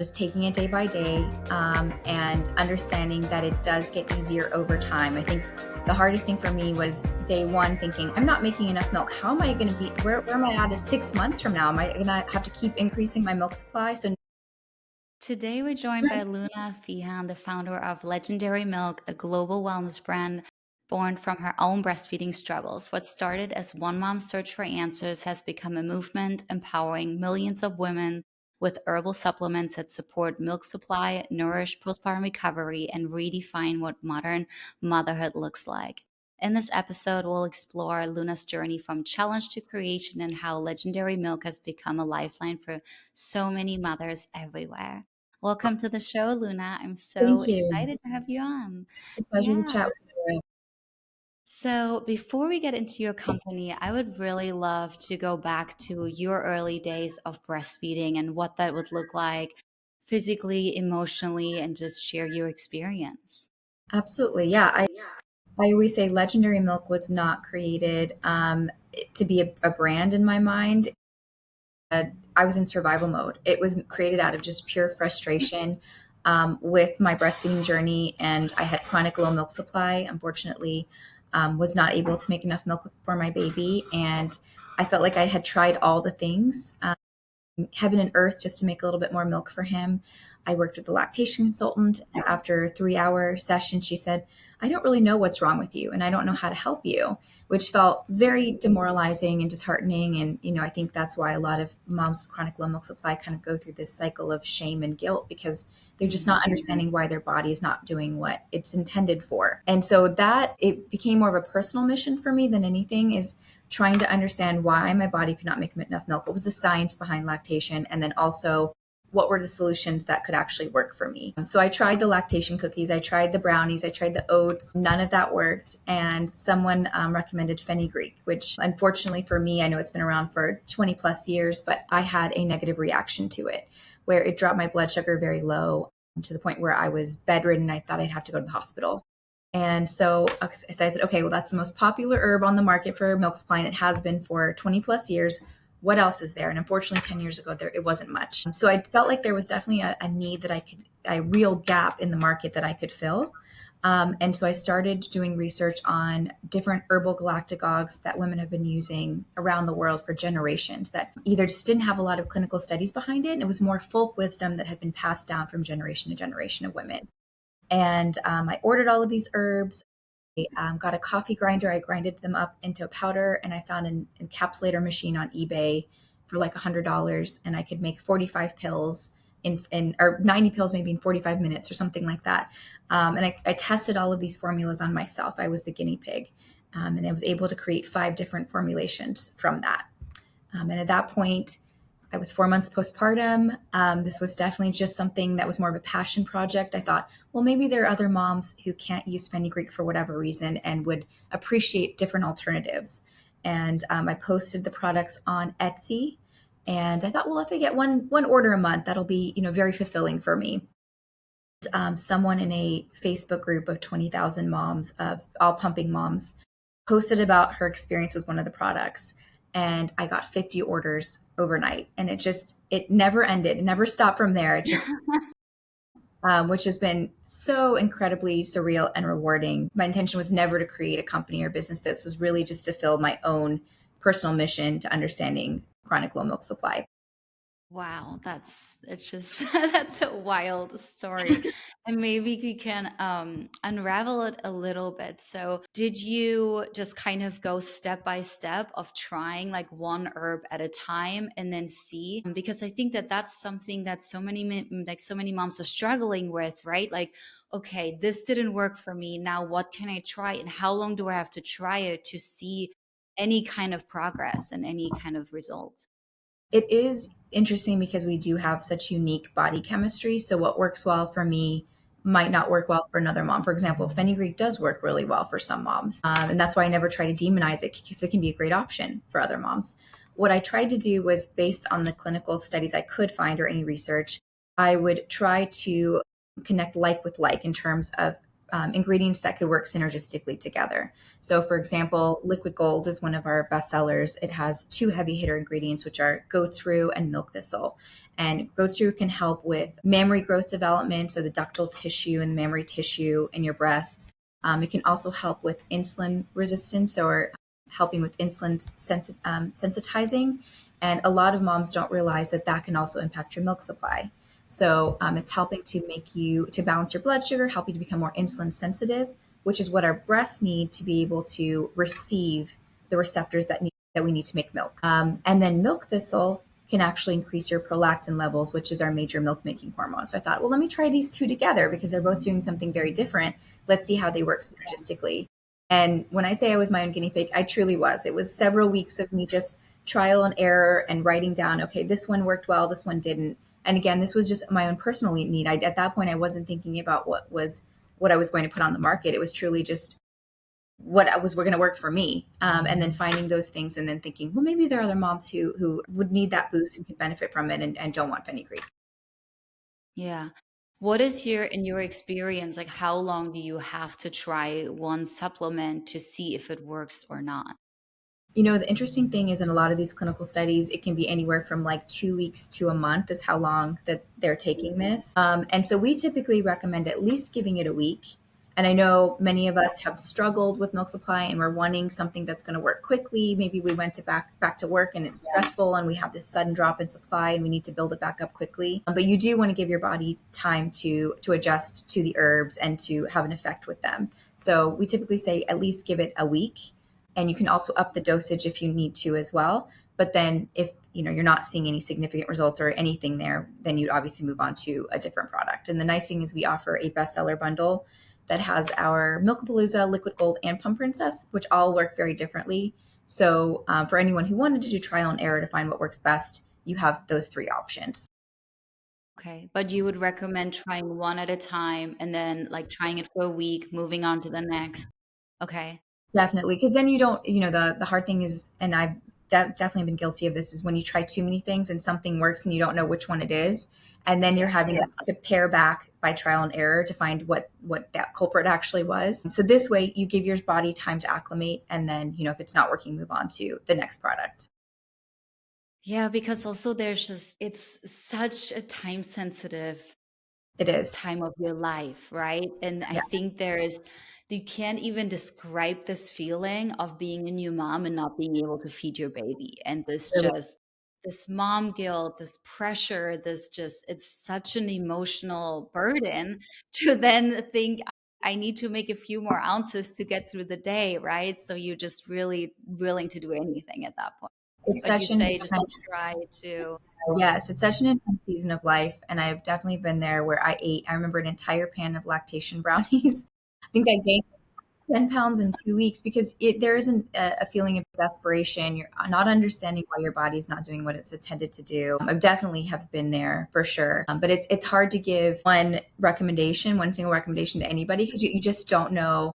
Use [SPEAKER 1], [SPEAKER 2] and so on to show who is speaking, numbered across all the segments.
[SPEAKER 1] just taking it day by day, and understanding that it does get easier over time. I think the hardest thing for me was day one thinking, I'm not making enough milk. How am I going to be, where am I at 6 months from now? Am I going to have to keep increasing my milk supply? So
[SPEAKER 2] Today, we're joined by Luna Vient, the founder of Legendairy Milk, a global wellness brand born from her own breastfeeding struggles. What started as one mom's search for answers has become a movement empowering millions of women with herbal supplements that support milk supply, nourish postpartum recovery, and redefine what modern motherhood looks like. In this episode, we'll explore Luna's journey from challenge to creation and how Legendairy Milk has become a lifeline for so many mothers everywhere. Welcome to the show, Luna. I'm so
[SPEAKER 1] thank you.
[SPEAKER 2] excited to have you on.
[SPEAKER 1] It's a pleasure to
[SPEAKER 2] Yeah.
[SPEAKER 1] chat with you.
[SPEAKER 2] So, before we get into your company, I would really love to go back to your early days of breastfeeding and what that would look like physically, emotionally, and just share your experience.
[SPEAKER 1] Absolutely. Yeah. I always say Legendary Milk was not created to be a brand in my mind. I was in survival mode. It was created out of just pure frustration with my breastfeeding journey, and I had chronic low milk supply. Unfortunately, was not able to make enough milk for my baby, and I felt like I had tried all the things, heaven and earth, just to make a little bit more milk for him. I worked with a lactation consultant, and after a 3 hour session, she said, I don't really know what's wrong with you, and I don't know how to help you, which felt very demoralizing and disheartening. And, I think that's why a lot of moms with chronic low milk supply kind of go through this cycle of shame and guilt because they're just not understanding why their body is not doing what it's intended for. And so that it became more of a personal mission for me than anything, is trying to understand why my body could not make enough milk. What was the science behind lactation? And then also, what were the solutions that could actually work for me? So I tried the lactation cookies, I tried the brownies, I tried the oats. None of that worked. And someone recommended fenugreek, which unfortunately for me, I know it's been around for 20 plus years, but I had a negative reaction to it where it dropped my blood sugar very low to the point where I was bedridden. I thought I'd have to go to the hospital. And so I said, okay, well, that's the most popular herb on the market for milk supply, and it has been for 20 plus years. What else is there? And unfortunately, 10 years ago, it wasn't much. So I felt like there was definitely a need that a real gap in the market that I could fill. And so I started doing research on different herbal galactagogues that women have been using around the world for generations that either just didn't have a lot of clinical studies behind it, and it was more folk wisdom that had been passed down from generation to generation of women. And I ordered all of these herbs. I got a coffee grinder. I grinded them up into a powder, and I found an encapsulator machine on eBay for like $100, and I could make 45 pills or 90 pills maybe in 45 minutes or something like that. And I tested all of these formulas on myself. I was the guinea pig, and I was able to create 5 different formulations from that. And at that point, I was 4 months postpartum. This was definitely just something that was more of a passion project. I thought, well, maybe there are other moms who can't use fenugreek for whatever reason and would appreciate different alternatives. And I posted the products on Etsy, and I thought, well, if I get one order a month, that'll be very fulfilling for me. Someone in a Facebook group of 20,000 moms, of all pumping moms, posted about her experience with one of the products, and I got 50 orders overnight, and it never ended. It never stopped from there. It just which has been so incredibly surreal and rewarding. My intention was never to create a company or business. This was really just to fill my own personal mission to understanding chronic low milk supply.
[SPEAKER 2] Wow, it's just that's a wild story. And maybe we can unravel it a little bit. So, did you just kind of go step by step of trying like one herb at a time and then see? Because I think that that's something that so many moms are struggling with, right? Like, okay, this didn't work for me. Now what can I try and how long do I have to try it to see any kind of progress and any kind of result?
[SPEAKER 1] It is interesting because we do have such unique body chemistry. So what works well for me might not work well for another mom. For example, fenugreek does work really well for some moms. And that's why I never try to demonize it, because it can be a great option for other moms. What I tried to do was, based on the clinical studies I could find or any research, I would try to connect like with like in terms of ingredients that could work synergistically together. So, for example, liquid gold is one of our best sellers. It has 2 heavy hitter ingredients, which are goat's rue and milk thistle. And goat's yogurt can help with mammary growth development, so the ductal tissue and mammary tissue in your breasts. It can also help with insulin resistance or helping with insulin sensitizing. And a lot of moms don't realize that that can also impact your milk supply. So it's helping to make you to balance your blood sugar, help you to become more insulin sensitive, which is what our breasts need to be able to receive the receptors that we need to make milk. And then milk thistle can actually increase your prolactin levels, which is our major milk making hormone. So I thought, well, let me try these two together because they're both doing something very different. Let's see how they work synergistically. And when I say I was my own guinea pig, I truly was. It was several weeks of me just trial and error and writing down, okay, this one worked well, this one didn't. And again, this was just my own personal need. At that point, I wasn't thinking about what I was going to put on the market. It was truly just were going to work for me, and then finding those things, and then thinking, well, maybe there are other moms who would need that boost and could benefit from it, and don't want fenugreek.
[SPEAKER 2] Yeah. What is in your experience, like how long do you have to try one supplement to see if it works or not?
[SPEAKER 1] The interesting thing is in a lot of these clinical studies, it can be anywhere from like 2 weeks to a month is how long that they're taking this. And so we typically recommend at least giving it a week. And I know many of us have struggled with milk supply and we're wanting something that's going to work quickly. Maybe we went back to work and it's stressful and we have this sudden drop in supply and we need to build it back up quickly. But you do want to give your body time to adjust to the herbs and to have an effect with them. So we typically say at least give it a week, and you can also up the dosage if you need to as well. But then if you're not seeing any significant results or anything there, then you'd obviously move on to a different product. And the nice thing is we offer a bestseller bundle that has our Milkapalooza, Liquid Gold, and Pump Princess, which all work very differently. So for anyone who wanted to do trial and error to find what works best, you have those three options.
[SPEAKER 2] Okay. But you would recommend trying one at a time and then like trying it for a week, moving on to the next. Okay.
[SPEAKER 1] Definitely, because then you don't, the hard thing is, and I've definitely been guilty of this, is when you try too many things and something works and you don't know which one it is, and then you're
[SPEAKER 2] Yeah.
[SPEAKER 1] having to pare back by trial and error to find what that culprit actually was. So this way, you give your body time to acclimate, and then if it's not working, move on to the next product.
[SPEAKER 2] Yeah, because also it's such a time sensitive
[SPEAKER 1] It is.
[SPEAKER 2] time of your life, right? And I
[SPEAKER 1] Yes,
[SPEAKER 2] think you can't even describe this feeling of being a new mom and not being able to feed your baby. And
[SPEAKER 1] really.
[SPEAKER 2] this mom guilt, this pressure, it's such an emotional burden to then think, I need to make a few more ounces to get through the day, right? So you're just really willing to do anything at that point.
[SPEAKER 1] It's
[SPEAKER 2] But you
[SPEAKER 1] such an
[SPEAKER 2] say just
[SPEAKER 1] intense.
[SPEAKER 2] try to,
[SPEAKER 1] Yes, it's such an intense season of life, and I've definitely been there where I remember an entire pan of lactation brownies. I think I gained 10 pounds in 2 weeks because there isn't a feeling of desperation. You're not understanding why your body's not doing what it's intended to do. I definitely have been there for sure. But it's hard to give one single recommendation to anybody because you just don't know,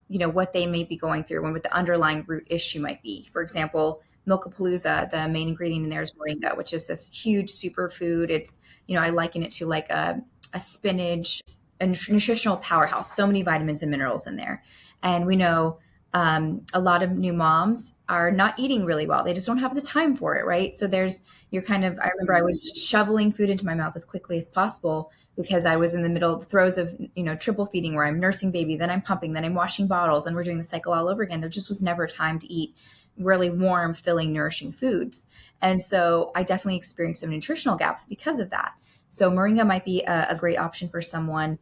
[SPEAKER 1] what they may be going through and what the underlying root issue might be. For example, Milkapalooza, the main ingredient in there is moringa, which is this huge superfood. It's, I liken it to like a spinach, a nutritional powerhouse, so many vitamins and minerals in there. And we know a lot of new moms are not eating really well. They just don't have the time for it, right? So I remember I was shoveling food into my mouth as quickly as possible because I was in the middle of the throes of, triple feeding where I'm nursing baby, then I'm pumping, then I'm washing bottles, and we're doing the cycle all over again. There just was never time to eat really warm, filling, nourishing foods. And so I definitely experienced some nutritional gaps because of that. So moringa might be a great option for someone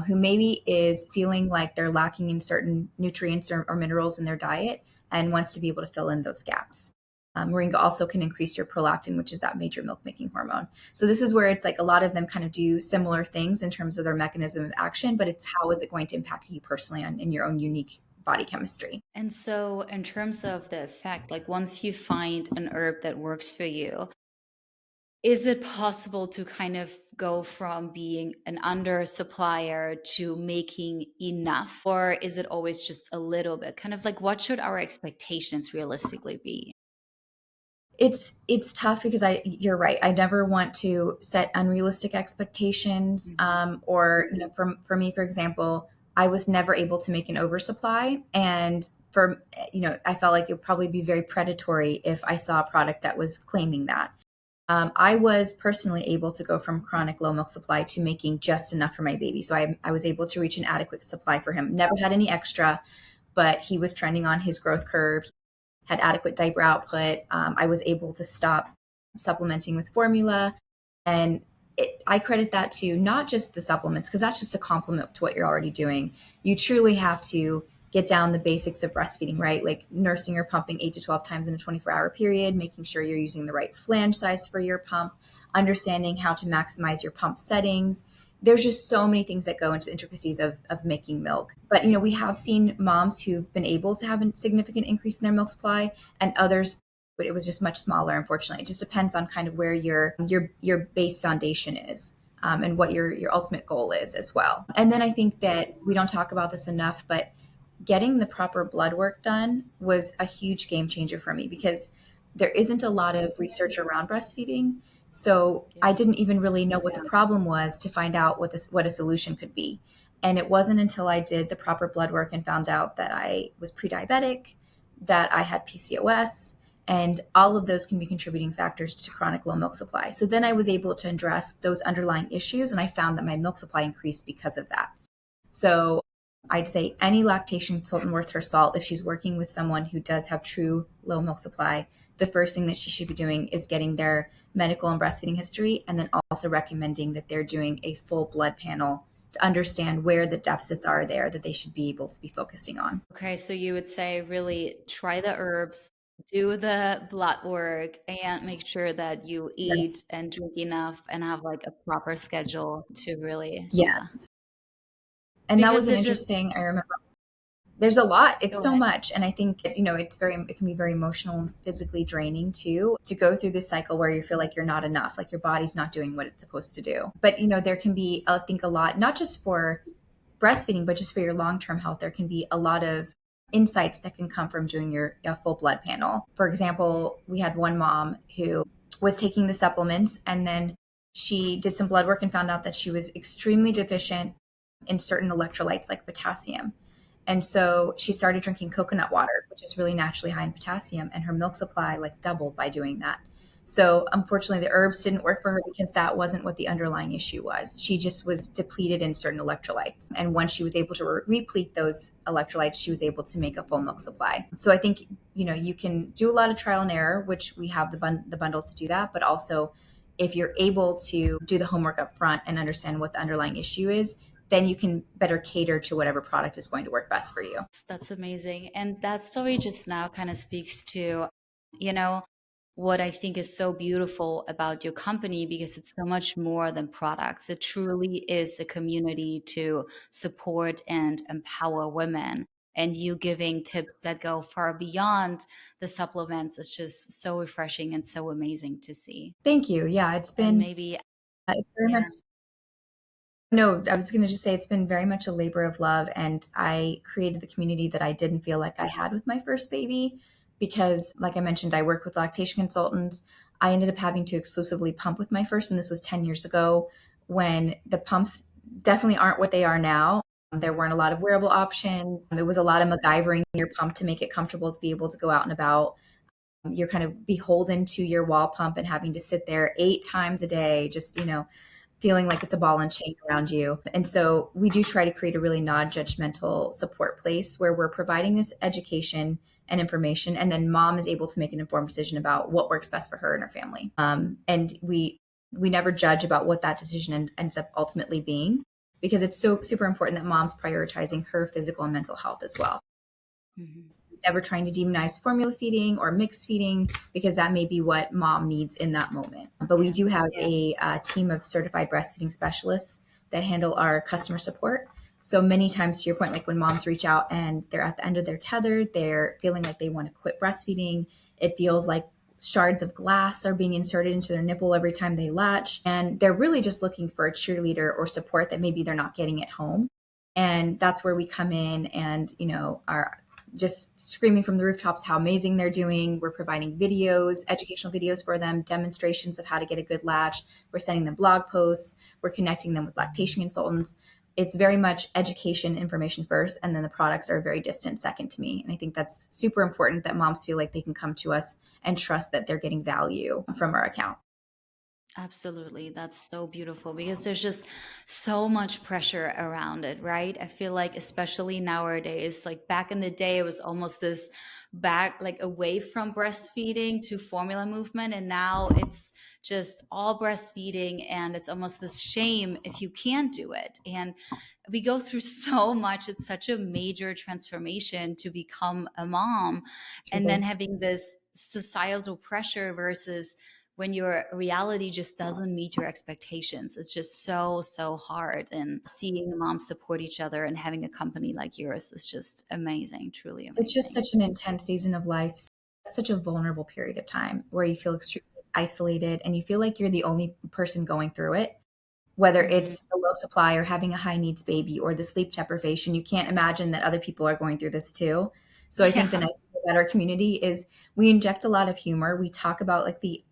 [SPEAKER 1] who maybe is feeling like they're lacking in certain nutrients or minerals in their diet and wants to be able to fill in those gaps. Moringa also can increase your prolactin, which is that major milk making hormone. So this is where it's like a lot of them kind of do similar things in terms of their mechanism of action, but it's how is it going to impact you personally in your own unique body chemistry.
[SPEAKER 2] and so in terms of the effect, like once you find an herb that works for you, is it possible to kind of go from being an under supplier to making enough? Or is it always just a little bit? Kind of like what should our expectations realistically be?
[SPEAKER 1] It's tough because you're right. I never want to set unrealistic expectations.
[SPEAKER 2] Mhm.
[SPEAKER 1] Or for me, for example, I was never able to make an oversupply, and I felt like it would probably be very predatory if I saw a product that was claiming that. I was personally able to go from chronic low milk supply to making just enough for my baby. So I was able to reach an adequate supply for him. Never had any extra, but he was trending on his growth curve, had adequate diaper output. I was able to stop supplementing with formula. And I credit that to not just the supplements, because that's just a complement to what you're already doing. You truly have to get down the basics of breastfeeding, right? Like nursing or pumping 8 to 12 times in a 24-hour period, making sure you're using the right flange size for your pump, understanding how to maximize your pump settings. There's just so many things that go into the intricacies of making milk. But, we have seen moms who've been able to have a significant increase in their milk supply, and others, but it was just much smaller, unfortunately. It just depends on kind of where your base foundation is. And what your ultimate goal is as well. And then I think that we don't talk about this enough, but getting the proper blood work done was a huge game changer for me, because there isn't a lot of research around breastfeeding. So I
[SPEAKER 2] Yeah.
[SPEAKER 1] didn't even really know what the problem was to find out what a solution could be. And it wasn't until I did the proper blood work and found out that I was pre-diabetic, that I had PCOS, and all of those can be contributing factors to chronic low milk supply. So then I was able to address those underlying issues, and I found that my milk supply increased because of that. So I'd say any lactation consultant worth her salt, if she's working with someone who does have true low milk supply, the first thing that she should be doing is getting their medical and breastfeeding history, and then also recommending that they're doing a full blood panel to understand where the deficits are there that they should be able to be focusing on.
[SPEAKER 2] Okay, so you would say really try the herbs, do the blood work, and make sure that you
[SPEAKER 1] Yes.
[SPEAKER 2] eat and drink enough and have like a proper schedule to really, yeah.
[SPEAKER 1] Yes. And that
[SPEAKER 2] Because
[SPEAKER 1] was an
[SPEAKER 2] it's just,
[SPEAKER 1] interesting, I remember there's a lot. It's
[SPEAKER 2] go
[SPEAKER 1] so
[SPEAKER 2] ahead.
[SPEAKER 1] much. And I think, it can be very emotional and physically draining too, to go through this cycle where you feel like you're not enough, like your body's not doing what it's supposed to do. But, there can be, I think, a lot, not just for breastfeeding, but just for your long-term health. There can be a lot of insights that can come from doing your full blood panel. For example, we had one mom who was taking the supplements, and then she did some blood work and found out that she was extremely deficient in certain electrolytes like potassium. And so she started drinking coconut water, which is really naturally high in potassium, and her milk supply like doubled by doing that. So unfortunately, the herbs didn't work for her because that wasn't what the underlying issue was. She just was depleted in certain electrolytes. And once she was able to replete those electrolytes, she was able to make a full milk supply. So I think, you can do a lot of trial and error, which we have the bundle to do that. But also, if you're able to do the homework up front and understand what the underlying issue is, then you can better cater to whatever product is going to work best for you.
[SPEAKER 2] That's amazing. And that story just now kind of speaks to, you know, what I think is so beautiful about your company because it's so much more than products. It truly is a community to support and empower women. And you giving tips that go far beyond the supplements is just so refreshing and so amazing to see.
[SPEAKER 1] Thank you. Yeah,
[SPEAKER 2] And maybe,
[SPEAKER 1] it's very much.
[SPEAKER 2] yeah.
[SPEAKER 1] No, I was going to just say it's been very much a labor of love. And I created the community that I didn't feel like I had with my first baby because, like I mentioned, I work with lactation consultants. I ended up having to exclusively pump with my first, and this was 10 years ago when the pumps definitely aren't what they are now. There weren't a lot of wearable options. It was a lot of MacGyvering your pump to make it comfortable to be able to go out and about. You're kind of beholden to your wall pump and having to sit there 8 times a day, just, feeling like it's a ball and chain around you. And so we do try to create a really non-judgmental support place where we're providing this education and information, and then mom is able to make an informed decision about what works best for her and her family. And we never judge about what that decision ends up ultimately being, because it's so super important that mom's prioritizing her physical and mental health as well.
[SPEAKER 2] Mhm.
[SPEAKER 1] Never trying to demonize formula feeding or mixed feeding, because that may be what mom needs in that moment. But we
[SPEAKER 2] Yeah.
[SPEAKER 1] do have a team of certified breastfeeding specialists that handle our customer support. So many times, to your point, like when moms reach out and they're at the end of their tether, they're feeling like they want to quit breastfeeding. It feels like shards of glass are being inserted into their nipple every time they latch. And they're really just looking for a cheerleader or support that maybe they're not getting at home. And that's where we come in and, are just screaming from the rooftops how amazing they're doing. We're providing videos, educational videos for them, demonstrations of how to get a good latch. We're sending them blog posts. We're connecting them with lactation consultants. It's very much education information first, and then the products are a very distant second to me. And I think that's super important that moms feel like they can come to us and trust that they're getting value from our account.
[SPEAKER 2] Absolutely. That's so beautiful because there's just so much pressure around it, right? I feel like, especially nowadays, like back in the day, it was almost this back, like away from breastfeeding to formula movement. And now it's just all breastfeeding. And it's almost this shame if you can't do it. And we go through so much. It's such a major transformation to become a mom. And then
[SPEAKER 1] Truly.
[SPEAKER 2] having this societal pressure versus when your reality just doesn't meet your expectations. It's just so, so hard. And seeing moms support each other and having a company like yours is just amazing, truly
[SPEAKER 1] It's just
[SPEAKER 2] amazing.
[SPEAKER 1] such an intense season of life, such a vulnerable period of time where you feel extremely isolated and you feel like you're the only person going through it. Whether
[SPEAKER 2] Mhm.
[SPEAKER 1] it's the low supply or having a high needs baby or the sleep deprivation, you can't imagine that other people are going through this too. So I think the
[SPEAKER 2] Yeah.
[SPEAKER 1] nice thing about our community is we inject a lot of humor. We talk about like the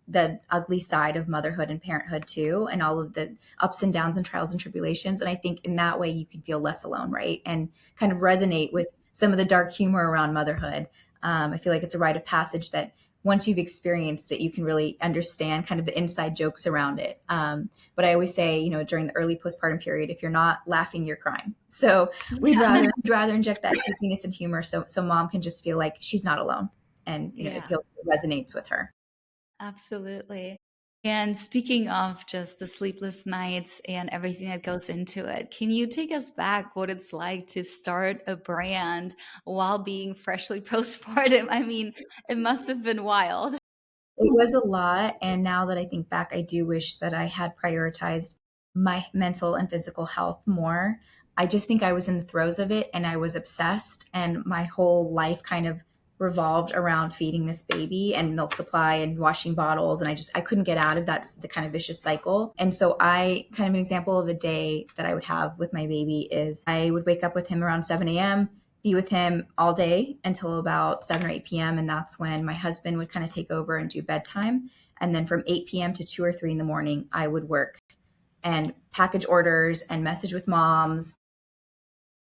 [SPEAKER 1] ugly side of motherhood and parenthood too, and all of the ups and downs and trials and tribulations. And I think in that way you can feel less alone, right? And kind of resonate with some of the dark humor around motherhood. I feel like it's a rite of passage that once you've experienced it, you can really understand kind of the inside jokes around it. But I always say, during the early postpartum period, if you're not laughing, you're crying. So
[SPEAKER 2] Yeah.
[SPEAKER 1] we'd rather inject that cheekiness and humor so mom can just feel like she's not alone, and it
[SPEAKER 2] Yeah.
[SPEAKER 1] feels it resonates with her.
[SPEAKER 2] Absolutely. And speaking of just the sleepless nights and everything that goes into it, can you take us back what it's like to start a brand while being freshly postpartum? I mean, it must have been wild.
[SPEAKER 1] It was a lot, and now that I think back, I do wish that I had prioritized my mental and physical health more. I just think I was in the throes of it and I was obsessed, and my whole life kind of revolved around feeding this baby and milk supply and washing bottles, and I couldn't get out of that, the kind of vicious cycle. And so I kind of an example of a day that I would have with my baby is I would wake up with him around 7 a.m., be with him all day until about 7 or 8 p.m. And that's when my husband would kind of take over and do bedtime. And then from 8 p.m. to 2 or 3 in the morning, I would work and package orders and message with moms.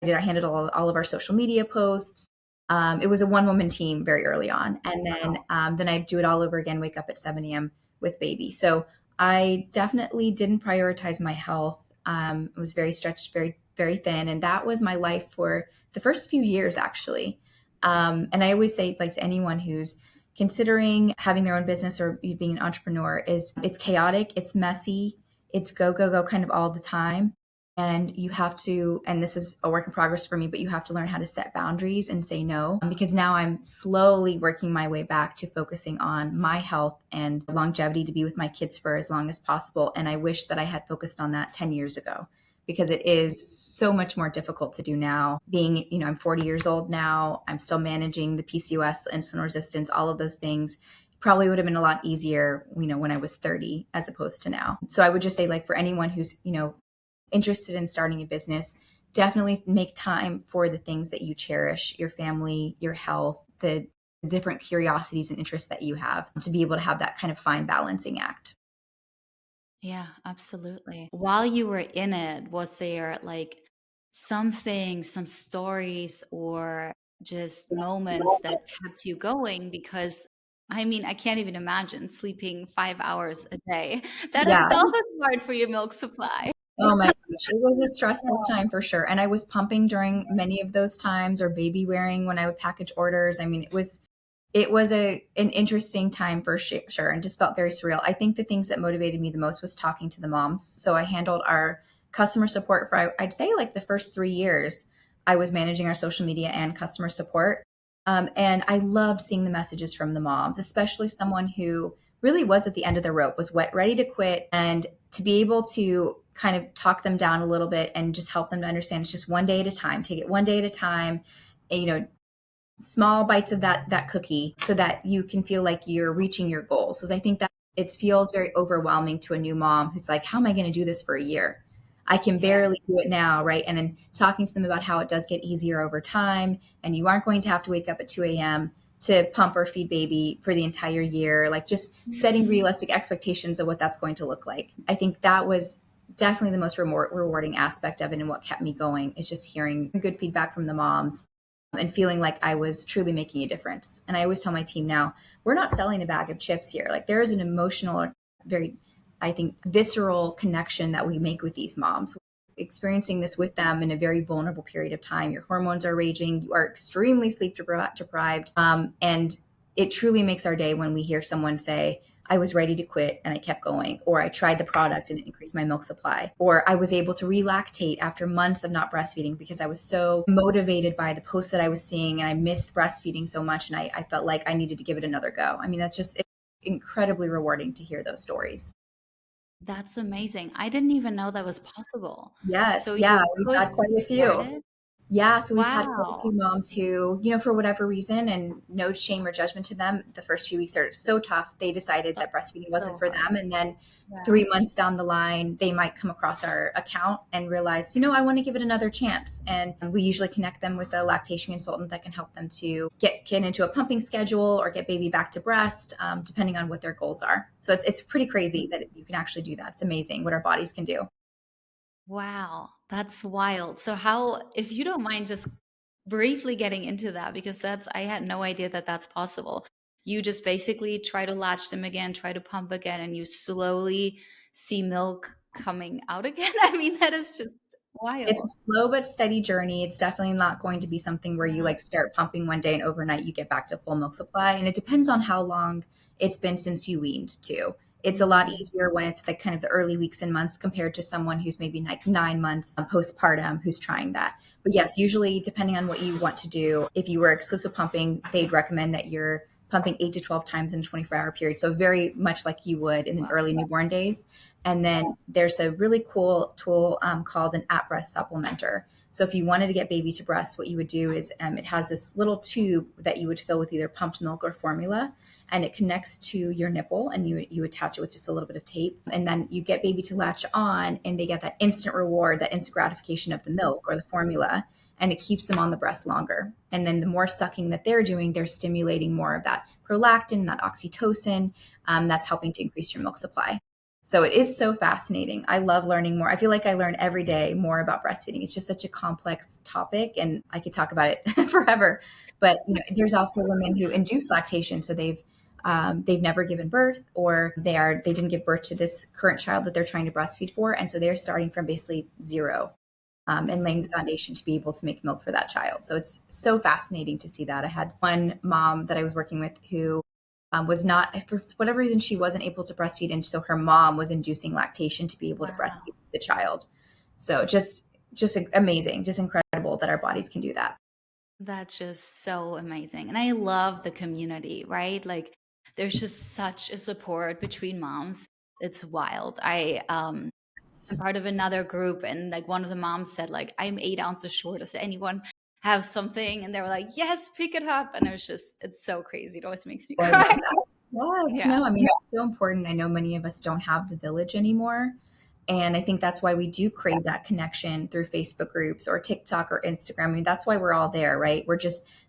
[SPEAKER 1] I handled all of our social media posts. It was a one woman team very early on. And then I'd do it all over again, wake up at 7 a.m. with baby. So I definitely didn't prioritize my health. I was very stretched, very, very thin. And that was my life for the first few years, actually. And I always say, like, to anyone who's considering having their own business or being an entrepreneur, is it's chaotic, it's messy, it's go, go, go kind of all the time. And you have to, and this is a work in progress for me, but you have to learn how to set boundaries and say no, because now I'm slowly working my way back to focusing on my health and longevity to be with my kids for as long as possible. And I wish that I had focused on that 10 years ago, because it is so much more difficult to do now. Being, I'm 40 years old now, I'm still managing the PCOS, the insulin resistance, all of those things. Probably would have been a lot easier, when I was 30 as opposed to now. So I would just say, like, for anyone who's, interested in starting a business, definitely make time for the things that you cherish, your family, your health, the different curiosities and interests that you have, to be able to have that kind of fine balancing act.
[SPEAKER 2] Yeah, absolutely. While you were in it, was there like something, some stories, or just moments that kept you going? Because I mean, I can't even imagine sleeping 5 hours a day. That
[SPEAKER 1] Yeah.
[SPEAKER 2] itself is hard for your milk supply.
[SPEAKER 1] Oh my gosh, it was a stressful time for sure. And I was pumping during many of those times, or baby wearing when I would package orders. I mean, it was an interesting time for sure, and just felt very surreal. I think the things that motivated me the most was talking to the moms. So I handled our customer support for, I'd say, like the first 3 years. I was managing our social media and customer support. And I loved seeing the messages from the moms, especially someone who really was at the end of the rope, was wet, ready to quit, and to be able to kind of talk them down a little bit and just help them to understand it's just one day at a time. Take it one day at a time. And, small bites of that cookie, so that you can feel like you're reaching your goals. Because I think that it feels very overwhelming to a new mom who's like, how am I going to do this for a year? I can
[SPEAKER 2] Yeah.
[SPEAKER 1] barely do it now, right? And then talking to them about how it does get easier over time, and you aren't going to have to wake up at 2 a.m. to pump or feed baby for the entire year. Like, just setting realistic expectations of what that's going to look like. I think that was definitely the most rewarding aspect of it, and what kept me going is just hearing good feedback from the moms and feeling like I was truly making a difference. And I always tell my team now, we're not selling a bag of chips here. Like, there is an emotional, very I think, visceral connection that we make with these moms. Experiencing this with them in a very vulnerable period of time. Your hormones are raging, you are extremely sleep deprived. And it truly makes our day when we hear someone say, I was ready to quit and I kept going, or I tried the product and it increased my milk supply, or I was able to relactate after months of not breastfeeding because I was so motivated by the posts that I was seeing and I missed breastfeeding so much and I felt like I needed to give it another go. I mean, that's just it's incredibly rewarding to hear those stories.
[SPEAKER 2] That's amazing. I didn't even know that was possible. So
[SPEAKER 1] Yes, yeah,
[SPEAKER 2] you
[SPEAKER 1] we've
[SPEAKER 2] could
[SPEAKER 1] had quite a
[SPEAKER 2] restart
[SPEAKER 1] few.
[SPEAKER 2] it?
[SPEAKER 1] Yeah, so we've had quite a
[SPEAKER 2] Wow.
[SPEAKER 1] few moms who, for whatever reason, and no shame or judgment to them, the first few weeks are so tough. They decided
[SPEAKER 2] Oh,
[SPEAKER 1] that breastfeeding wasn't
[SPEAKER 2] so
[SPEAKER 1] for
[SPEAKER 2] hard.
[SPEAKER 1] them. And then
[SPEAKER 2] Yeah.
[SPEAKER 1] 3 months down the line, they might come across our account and realize, I want to give it another chance. And we usually connect them with a lactation consultant that can help them to get into a pumping schedule or get baby back to breast, depending on what their goals are. So it's pretty crazy that you can actually do that. It's amazing what our bodies can do.
[SPEAKER 2] Wow, that's wild. So how, if you don't mind just briefly getting into that, because I had no idea that that's possible. You just basically try to latch them again, try to pump again, and you slowly see milk coming out again. I mean, that is just
[SPEAKER 1] It's
[SPEAKER 2] wild.
[SPEAKER 1] a slow but steady journey. It's definitely not going to be something where you
[SPEAKER 2] Yeah.
[SPEAKER 1] like start pumping one day and overnight you get back to full milk supply. And it depends on how long it's been since you weaned too. It's a lot
[SPEAKER 2] Mm,
[SPEAKER 1] easier when it's the kind of the early weeks and months compared to someone who's maybe like 9 months postpartum who's trying that. But yes, usually depending on what you want to do, if you were exclusive pumping, they'd recommend that you're pumping 8 to 12 times in a 24-hour period. So very much like you would in the
[SPEAKER 2] wow.
[SPEAKER 1] early newborn days. And then there's a really cool tool called an at breast supplementer. So if you wanted to get baby to breast, what you would do is it has this little tube that you would fill with either pumped milk or formula, and it connects to your nipple, and you attach it with just a little bit of tape, and then you get baby to latch on, and they get that instant reward, that instant gratification of the milk or the formula, and it keeps them on the breast longer. And then the more sucking that they're doing, they're stimulating more of that prolactin, that oxytocin, that's helping to increase your milk supply. So it is so fascinating. I love learning more. I feel like I learn every day more about breastfeeding. It's just such a complex topic and I could talk about it forever. But there's also women who induce lactation. So they've never given birth, or they didn't give birth to this current child that they're trying to breastfeed for. And so they're starting from basically zero, and laying the foundation to be able to make milk for that child. So it's so fascinating to see that. I had one mom that I was working with who was not, for whatever reason, she wasn't able to breastfeed. And so her mom was inducing lactation to be able to
[SPEAKER 2] Wow.
[SPEAKER 1] breastfeed the child. So just amazing, just incredible that our bodies can do that.
[SPEAKER 2] That's just so amazing. And I love the community, right? Like there's just such a support between moms. It's wild. I'm part of another group and like one of the moms said like I'm 8 ounces short. Does anyone have something? And they were like, yes, pick it up. And it's so crazy. It always makes me
[SPEAKER 1] Oh, I love
[SPEAKER 2] cry.
[SPEAKER 1] that. Yes,
[SPEAKER 2] Yeah.
[SPEAKER 1] no, I mean, it's so important. I know many of us don't have the village anymore. And I think that's why we do crave that connection through Facebook groups or TikTok or Instagram. I mean, that's why we're all there, right?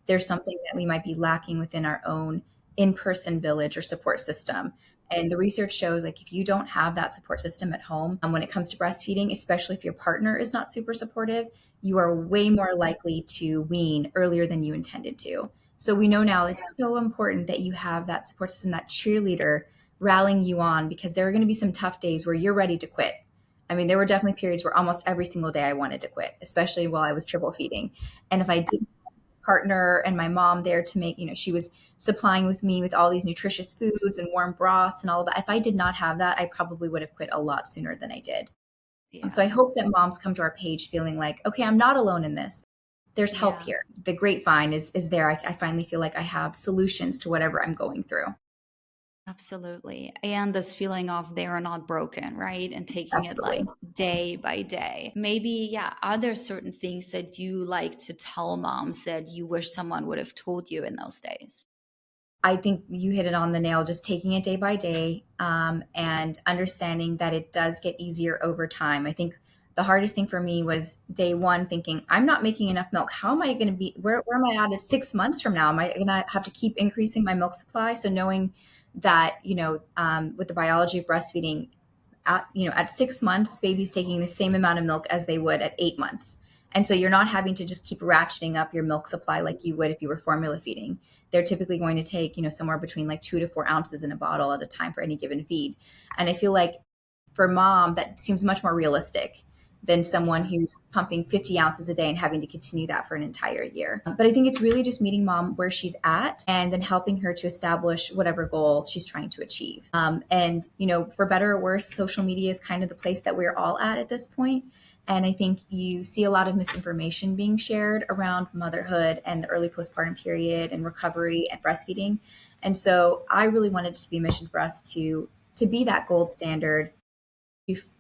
[SPEAKER 1] There's something that we might be lacking within our own in person village or support system. And the research shows like if you don't have that support system at home, when it comes to breastfeeding, especially if your partner is not super supportive, you are way more likely to wean earlier than you intended to. So we know now it's so important that you have that support system, that cheerleader rallying you on, because there are going to be some tough days where you're ready to quit. I mean, there were definitely periods where almost every single day I wanted to quit, especially while I was triple feeding. And if I didn't have a partner and my mom there to make, she was supplying with me with all these nutritious foods and warm broths and all of that. If I did not have that, I probably would have quit a lot sooner than I did. So I
[SPEAKER 2] Yeah.
[SPEAKER 1] hope that moms come to our page feeling like, okay, I'm not alone in this. There's help
[SPEAKER 2] Yeah.
[SPEAKER 1] here. The grapevine is there. I finally feel like I have solutions to whatever I'm going through.
[SPEAKER 2] Absolutely. And this feeling of they are not broken, right? And taking it
[SPEAKER 1] Absolutely.
[SPEAKER 2] like day by day. Maybe, yeah, are there certain things that you like to tell moms that you wish someone would have told you in those days?
[SPEAKER 1] I think you hit it on the nail, just taking it day by day, and understanding that it does get easier over time. I think the hardest thing for me was day one thinking, I'm not making enough milk. How am I going to be, where am I at 6 months from now? Am I going to have to keep increasing my milk supply? So knowing that, with the biology of breastfeeding, at 6 months, baby's taking the same amount of milk as they would at 8 months. And so you're not having to just keep ratcheting up your milk supply like you would if you were formula feeding. They're typically going to take, somewhere between like 2 to 4 ounces in a bottle at a time for any given feed. And I feel like for mom, that seems much more realistic than someone who's pumping 50 ounces a day and having to continue that for an entire year. But I think it's really just meeting mom where she's at and then helping her to establish whatever goal she's trying to achieve. And, for better or worse, social media is kind of the place that we're all at this point. And I think you see a lot of misinformation being shared around motherhood and the early postpartum period and recovery and breastfeeding. And so I really wanted it to be a mission for us to be that gold standard,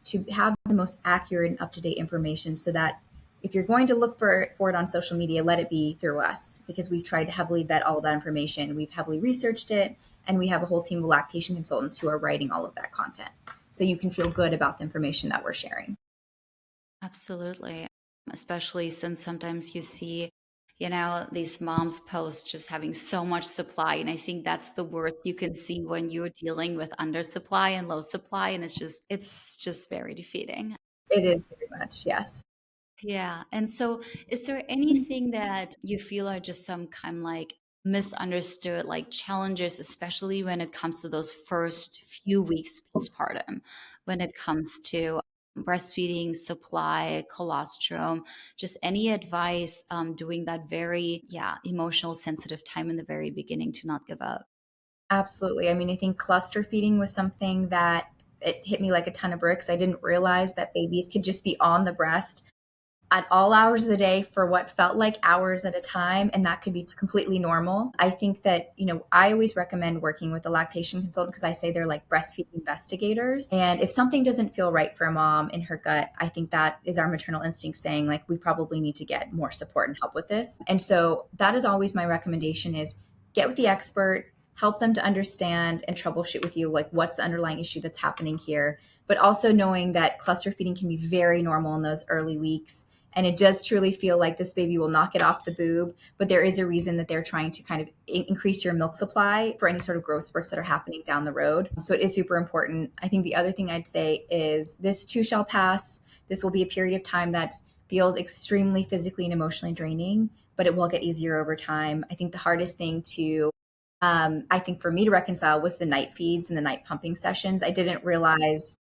[SPEAKER 1] to have the most accurate and up-to-date information, so that if you're going to look for it on social media, let it be through us, because we've tried to heavily vet all of that information. We've heavily researched it, and we have a whole team of lactation consultants who are writing all of that content. So you can feel good about the information that we're sharing.
[SPEAKER 2] Absolutely. Especially since sometimes you see, these moms post just having so much supply. And I think that's the worst you can see when you're dealing with undersupply and low supply. And it's just very defeating.
[SPEAKER 1] It is very much, yes.
[SPEAKER 2] Yeah. And so is there anything that you feel are just some kind of like misunderstood, like challenges, especially when it comes to those first few weeks postpartum, when it comes to breastfeeding, supply, colostrum, just any advice during that very, yeah, emotional, sensitive time in the very beginning to not give up?
[SPEAKER 1] Absolutely. I mean, I think cluster feeding was something that it hit me like a ton of bricks. I didn't realize that babies could just be on the breast at all hours of the day for what felt like hours at a time, and that could be completely normal. I think that, I always recommend working with a lactation consultant, because I say they're like breastfeeding investigators. And if something doesn't feel right for a mom in her gut, I think that is our maternal instinct saying, like, we probably need to get more support and help with this. And so that is always my recommendation: is get with the expert, help them to understand and troubleshoot with you, like, what's the underlying issue that's happening here. But also knowing that cluster feeding can be very normal in those early weeks, and it does truly feel like this baby will not get off the boob, but there is a reason that they're trying to kind of increase your milk supply for any sort of growth spurts that are happening down the road. So it is super important. I think the other thing I'd say is this too shall pass. This will be a period of time that feels extremely physically and emotionally draining, but it will get easier over time. I think the hardest thing I think for me to reconcile was the night feeds and the night pumping sessions. I didn't realize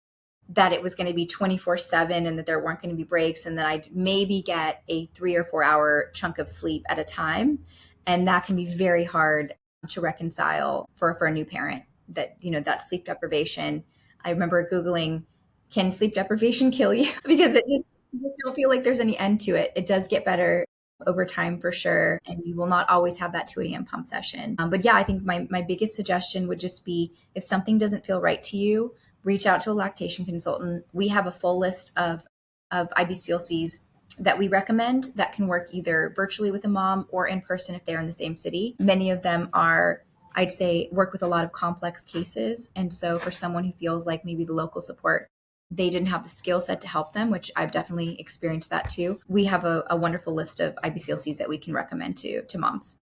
[SPEAKER 1] that it was going to be 24/7 and that there weren't going to be breaks, and that I'd maybe get a 3 or 4 hour chunk of sleep at a time. And that can be very hard to reconcile for a new parent, that, that sleep deprivation. I remember Googling, can sleep deprivation kill you? Because you just don't feel like there's any end to it. It does get better over time for sure. And you will not always have that 2 a.m. pump session. But yeah, I think my biggest suggestion would just be, if something doesn't feel right to you, reach out to a lactation consultant. We have a full list of IBCLCs that we recommend that can work either virtually with a mom or in person if they're in the same city. Many of them are, I'd say, work with a lot of complex cases. And so for someone who feels like maybe the local support, they didn't have the skill set to help them, which I've definitely experienced that too, we have a wonderful list of IBCLCs that we can recommend to moms.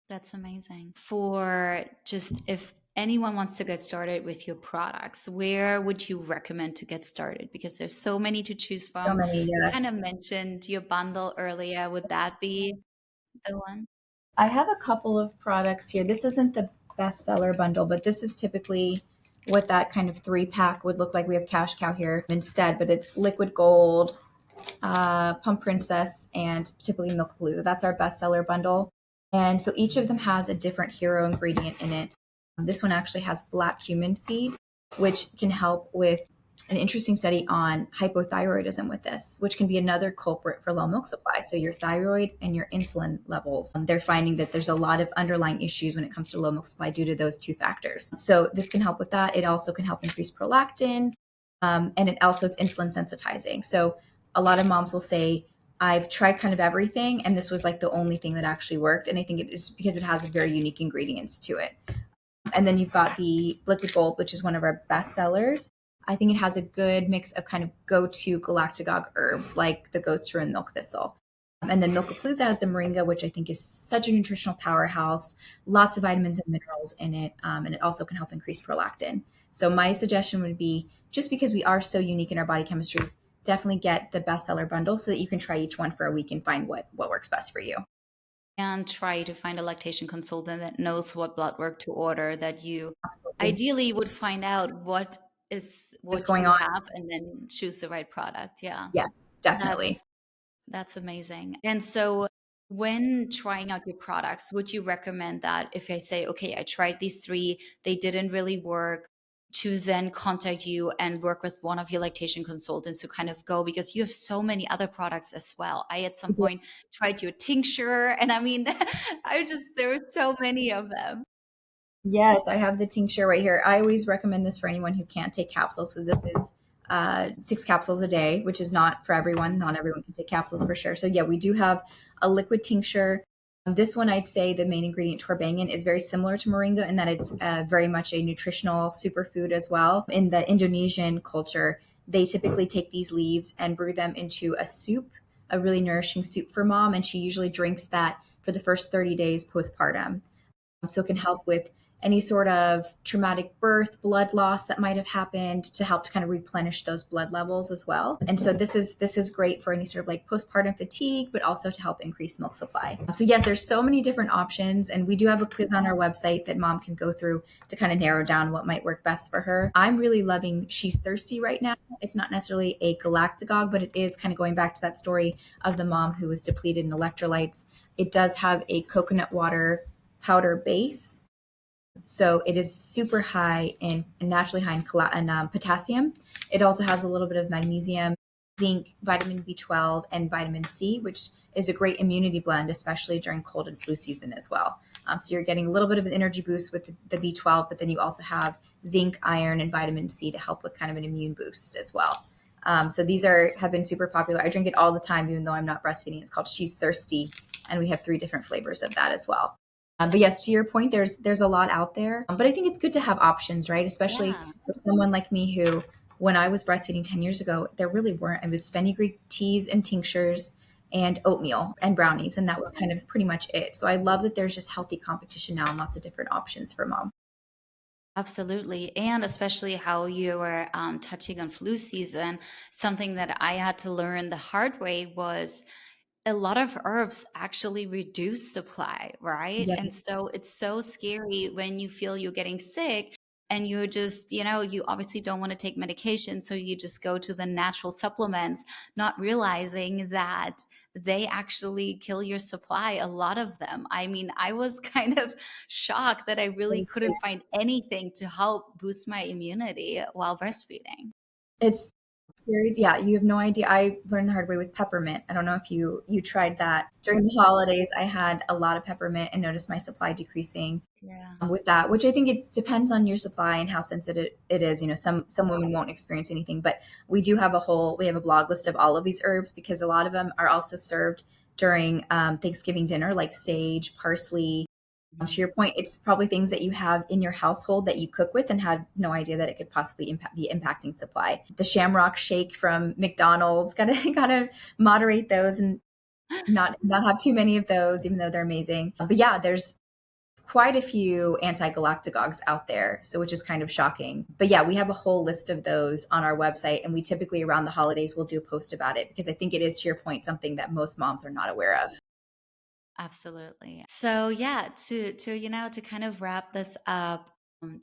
[SPEAKER 2] That's amazing. For just if anyone wants to get started with your products, where would you recommend to get started? Because there's so many to choose
[SPEAKER 1] So
[SPEAKER 2] from.
[SPEAKER 1] many,
[SPEAKER 2] You kind
[SPEAKER 1] yes.
[SPEAKER 2] of mentioned your bundle earlier. Would that be the one?
[SPEAKER 1] I have a couple of products here. This isn't the bestseller bundle, but this is typically what that kind of 3-pack would look like. We have Cash Cow here instead, but it's Liquid Gold, Pump Princess, and typically Milk Palooza. That's our bestseller bundle. And so each of them has a different hero ingredient in it. This one actually has black cumin seed, which can help with an interesting study on hypothyroidism with this, which can be another culprit for low milk supply. So your thyroid and your insulin levels, they're finding that there's a lot of underlying issues when it comes to low milk supply due to those two factors. So this can help with that. It also can help increase prolactin, and it also is insulin sensitizing. So a lot of moms will say, I've tried kind of everything, and this was like the only thing that actually worked. And I think it is because it has very unique ingredients to it. And then you've got the Liquid Gold, which is one of our best sellers. I think it has a good mix of kind of go-to galactagogue herbs like the goat's rue and milk thistle. And then Milkapalooza has the moringa, which I think is such a nutritional powerhouse, lots of vitamins and minerals in it, and it also can help increase prolactin. So my suggestion would be, just because we are so unique in our body chemistries, definitely get the bestseller bundle so that you can try each one for a week and find what works best for you.
[SPEAKER 2] And try to find a lactation consultant that knows what blood work to order, that you
[SPEAKER 1] Absolutely.
[SPEAKER 2] ideally would find out what is
[SPEAKER 1] what's
[SPEAKER 2] what
[SPEAKER 1] going
[SPEAKER 2] you
[SPEAKER 1] on.
[SPEAKER 2] have and then choose the right product. Yeah.
[SPEAKER 1] Yes, definitely.
[SPEAKER 2] That's that's amazing. And so when trying out your products, would you recommend that if I say, okay, I tried these three, they didn't really work, to then contact you and work with one of your lactation consultants to kind of go, because you have so many other products as well. I at some point tried your tincture, and I mean, there were so many of them.
[SPEAKER 1] Yes, I have the tincture right here. I always recommend this for anyone who can't take capsules. So this is 6 capsules a day, which is not for everyone. Not everyone can take capsules for sure. So yeah, we do have a liquid tincture. This one, I'd say the main ingredient, torbangan, is very similar to moringa in that it's very much a nutritional superfood as well. In the Indonesian culture, they typically take these leaves and brew them into a soup, a really nourishing soup for mom, and she usually drinks that for the first 30 days postpartum. So it can help with any sort of traumatic birth, blood loss that might have happened to help to kind of replenish those blood levels as well. And so this is great for any sort of like postpartum fatigue, but also to help increase milk supply. So yes, there's so many different options, and we do have a quiz on our website that mom can go through to kind of narrow down what might work best for her. I'm really loving She's Thirsty right now. It's not necessarily a galactagogue, but it is kind of going back to that story of the mom who was depleted in electrolytes. It does have a coconut water powder base. So it is super high in naturally high in potassium. It also has a little bit of magnesium, zinc, vitamin B12, and vitamin C, which is a great immunity blend, especially during cold and flu season as well. So you're getting a little bit of an energy boost with the B12, but then you also have zinc, iron, and vitamin C to help with kind of an immune boost as well. So these have been super popular. I drink it all the time, even though I'm not breastfeeding. It's called She's Thirsty, and we have 3 different flavors of that as well. But yes, to your point, there's a lot out there. But I think it's good to have options, right? Especially
[SPEAKER 2] Yeah.
[SPEAKER 1] for someone like me who, when I was breastfeeding 10 years ago, there really weren't. It was fenugreek teas and tinctures and oatmeal and brownies, and that was kind of pretty much it. So I love that there's just healthy competition now and lots of different options for mom.
[SPEAKER 2] Absolutely. And especially how you were touching on flu season, something that I had to learn the hard way was a lot of herbs actually reduce supply, right?
[SPEAKER 1] Yeah,
[SPEAKER 2] And so it's so scary when you feel you're getting sick and you're just, you obviously don't want to take medication. So you just go to the natural supplements, not realizing that they actually kill your supply, a lot of them. I mean, I was kind of shocked that I really couldn't find anything to help boost my immunity while breastfeeding.
[SPEAKER 1] it's weird. Yeah, you have no idea. I learned the hard way with peppermint. I don't know if you tried that during the holidays. I had a lot of peppermint and noticed my supply decreasing
[SPEAKER 2] Yeah.
[SPEAKER 1] with that, which I think it depends on your supply and how sensitive it is. Some women won't experience anything, but we have a blog list of all of these herbs because a lot of them are also served during Thanksgiving dinner, like sage, parsley. To your point, it's probably things that you have in your household that you cook with and had no idea that it could possibly be impacting supply. The Shamrock Shake from McDonald's, gotta moderate those and not have too many of those, even though they're amazing. But yeah, there's quite a few anti-galactagogues out there, so which is kind of shocking. But yeah, we have a whole list of those on our website, and we typically around the holidays will do a post about it because I think it is, to your point, something that most moms are not aware of.
[SPEAKER 2] Absolutely. So yeah, to kind of wrap this up,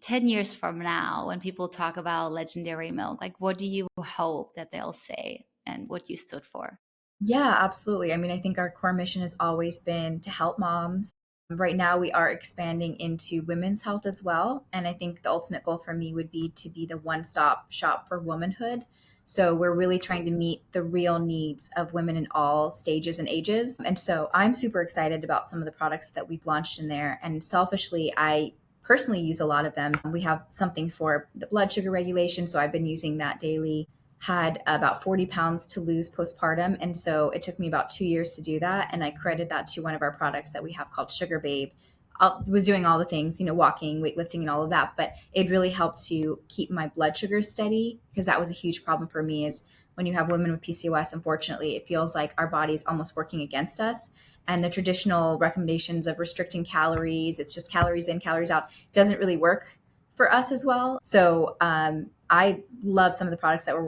[SPEAKER 2] 10 years from now, when people talk about legendary milk, like what do you hope that they'll say and what you stood for?
[SPEAKER 1] Yeah, absolutely. I mean, I think our core mission has always been to help moms. Right now, we are expanding into women's health as well. And I think the ultimate goal for me would be to be the one stop shop for womanhood. So we're really trying to meet the real needs of women in all stages and ages. And so I'm super excited about some of the products that we've launched in there. And selfishly, I personally use a lot of them. We have something for the blood sugar regulation. So I've been using that daily. Had about 40 pounds to lose postpartum. And so it took me about 2 years to do that. And I credit that to one of our products that we have called Sugar Babe. I was doing all the things, walking, weightlifting, and all of that. But it really helped to keep my blood sugar steady because that was a huge problem for me is when you have women with PCOS, unfortunately, it feels like our body's almost working against us. And the traditional recommendations of restricting calories, it's just calories in, calories out, doesn't really work for us as well. So I love some of the products that we're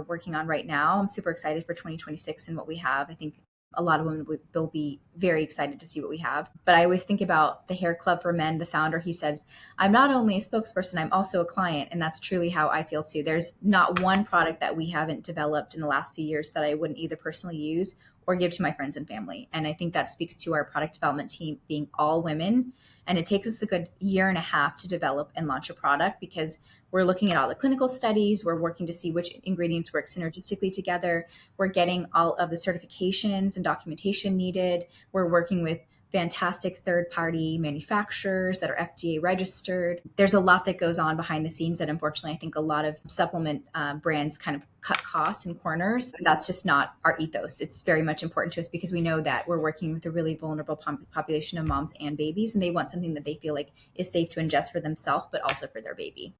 [SPEAKER 1] working on right now. I'm super excited for 2026 and what we have. I think a lot of women will be very excited to see what we have. But I always think about the Hair Club for Men, the founder. He said, I'm not only a spokesperson, I'm also a client. And that's truly how I feel too. There's not one product that we haven't developed in the last few years that I wouldn't either personally use or give to my friends and family. And I think that speaks to our product development team being all women. And it takes us a good year and a half to develop and launch a product because we're looking at all the clinical studies. We're working to see which ingredients work synergistically together. We're getting all of the certifications and documentation needed. We're working with fantastic third-party manufacturers that are FDA registered. There's a lot that goes on behind the scenes that unfortunately I think a lot of supplement brands kind of cut costs and corners. That's just not our ethos. It's very much important to us because we know that we're working with a really vulnerable population of moms and babies, and they want something that they feel like is safe to ingest for themselves, but also for their baby.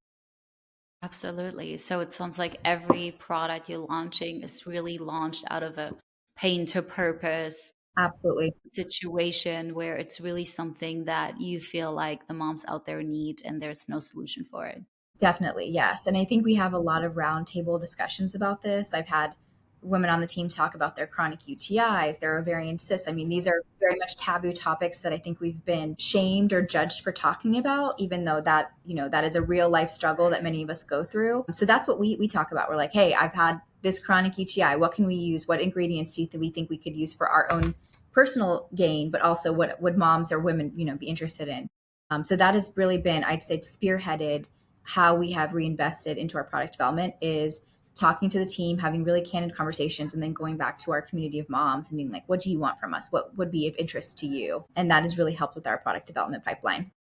[SPEAKER 2] Absolutely. So it sounds like every product you're launching is really launched out of a pain to purpose
[SPEAKER 1] Absolutely.
[SPEAKER 2] situation where it's really something that you feel like the moms out there need and there's no solution for it.
[SPEAKER 1] Definitely, yes. And I think we have a lot of roundtable discussions about this. I've had women on the team talk about their chronic UTIs, their ovarian cysts. I mean, these are very much taboo topics that I think we've been shamed or judged for talking about, even though that, that is a real life struggle that many of us go through. So that's what we talk about. We're like, hey, I've had this chronic UTI. What can we use? What ingredients do we think we could use for our own personal gain, but also what would moms or women, be interested in? So that has really been, I'd say, spearheaded how we have reinvested into our product development is talking to the team, having really candid conversations, and then going back to our community of moms and being like, what do you want from us? What would be of interest to you? And that has really helped with our product development pipeline.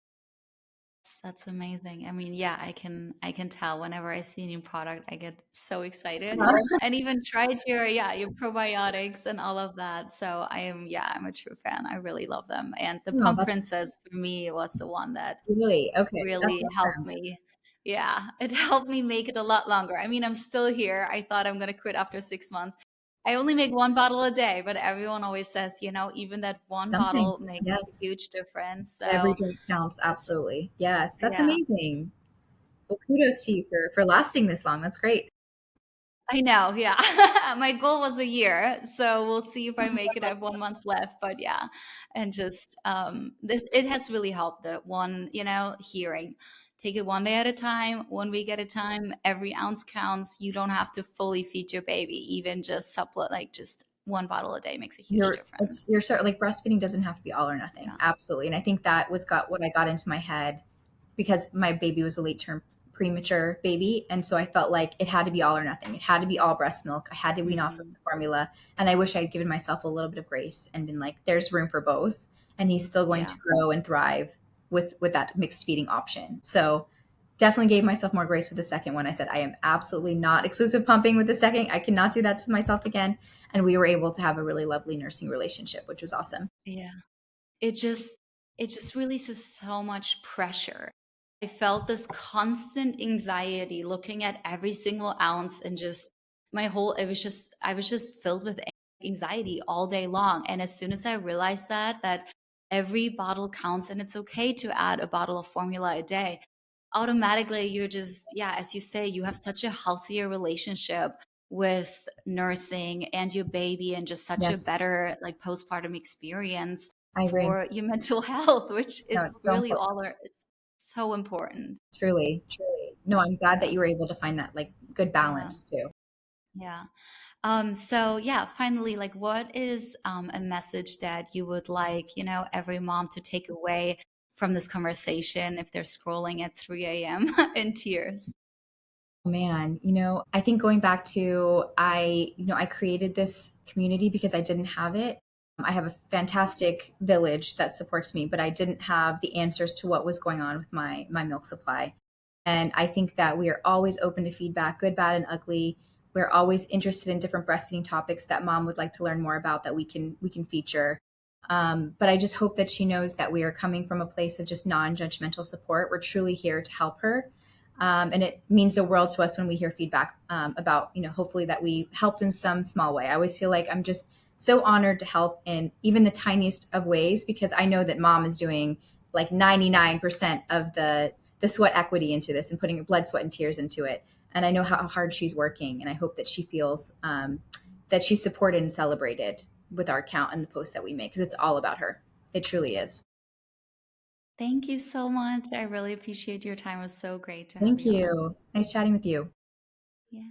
[SPEAKER 2] That's amazing. I mean, yeah, I can tell whenever I see a new product, I get so excited. And even tried your probiotics and all of that. So I'm a true fan. I really love them. And the
[SPEAKER 1] Oh,
[SPEAKER 2] Pump
[SPEAKER 1] that's
[SPEAKER 2] Princess for me was the one that
[SPEAKER 1] really okay. That's
[SPEAKER 2] really helped
[SPEAKER 1] awesome.
[SPEAKER 2] me. Yeah, it helped me make it a lot longer. I mean, I'm still here. I thought I'm gonna quit after 6 months. I only make one bottle a day, but everyone always says, even that one
[SPEAKER 1] Something.
[SPEAKER 2] bottle makes a
[SPEAKER 1] Yes.
[SPEAKER 2] huge difference.
[SPEAKER 1] Every
[SPEAKER 2] So
[SPEAKER 1] drink counts.
[SPEAKER 2] it's,
[SPEAKER 1] Absolutely. Yes. That's
[SPEAKER 2] yeah.
[SPEAKER 1] amazing. Well, kudos to you for lasting this long. That's great.
[SPEAKER 2] I know, yeah. My goal was a year, so we'll see if I make it. I have 1 month left, but yeah, and just this it has really helped. The one, hearing, take it one day at a time, 1 week at a time. Every ounce counts. You don't have to fully feed your baby. Even just supplement, like just one bottle a day, makes a huge difference.
[SPEAKER 1] You're sort of like breastfeeding doesn't have to be all or nothing.
[SPEAKER 2] Yeah,
[SPEAKER 1] Absolutely. And I think that was got what I got into my head because my baby was a late term premature baby. And so I felt like it had to be all or nothing. It had to be all breast milk. I had to wean off of
[SPEAKER 2] hmm
[SPEAKER 1] the formula. And I wish I had given myself a little bit of grace and been like, there's room for both. And he's still going
[SPEAKER 2] yeah,
[SPEAKER 1] to grow and thrive with that mixed feeding option. So definitely gave myself more grace with the second one. I said, I am absolutely not exclusive pumping with the second. I cannot do that to myself again. And we were able to have a really lovely nursing relationship, which was awesome.
[SPEAKER 2] yeah. it just it just releases so much pressure. I felt this constant anxiety looking at every single ounce, and just my whole it was just I was just filled with anxiety all day long. And as soon as I realized that every bottle counts and it's okay to add a bottle of formula a day, automatically you're just, yeah, as you say, you have such a healthier relationship with nursing and your baby, and just such a
[SPEAKER 1] Yes,
[SPEAKER 2] better like postpartum experience
[SPEAKER 1] I agree.
[SPEAKER 2] for your mental health, which
[SPEAKER 1] No,
[SPEAKER 2] is
[SPEAKER 1] it's so
[SPEAKER 2] really
[SPEAKER 1] important.
[SPEAKER 2] it's so important.
[SPEAKER 1] Truly, truly. No, I'm glad that
[SPEAKER 2] Yeah.
[SPEAKER 1] you were able to find that like good
[SPEAKER 2] Yeah.
[SPEAKER 1] balance too.
[SPEAKER 2] Yeah. So yeah, finally, like what is a message that you would like, every mom to take away from this conversation if they're scrolling at 3 a.m. in tears?
[SPEAKER 1] Man, I think going back to I created this community because I didn't have it. I have a fantastic village that supports me, but I didn't have the answers to what was going on with my milk supply. And I think that we are always open to feedback, good, bad, and ugly. We're always interested in different breastfeeding topics that mom would like to learn more about that we can feature. But I just hope that she knows that we are coming from a place of just non-judgmental support. We're truly here to help her. And it means the world to us when we hear feedback about, hopefully that we helped in some small way. I always feel like I'm just so honored to help in even the tiniest of ways because I know that mom is doing like 99% of the sweat equity into this and putting her blood, sweat, and tears into it. And I know how hard she's working. And I hope that she feels that she supported and celebrated with our account and the posts that we make, because it's all about her. It truly is.
[SPEAKER 2] Thank you so much. I really appreciate your time. It was so great to have
[SPEAKER 1] Thank
[SPEAKER 2] you on.
[SPEAKER 1] you. Nice chatting with you.
[SPEAKER 2] Yeah.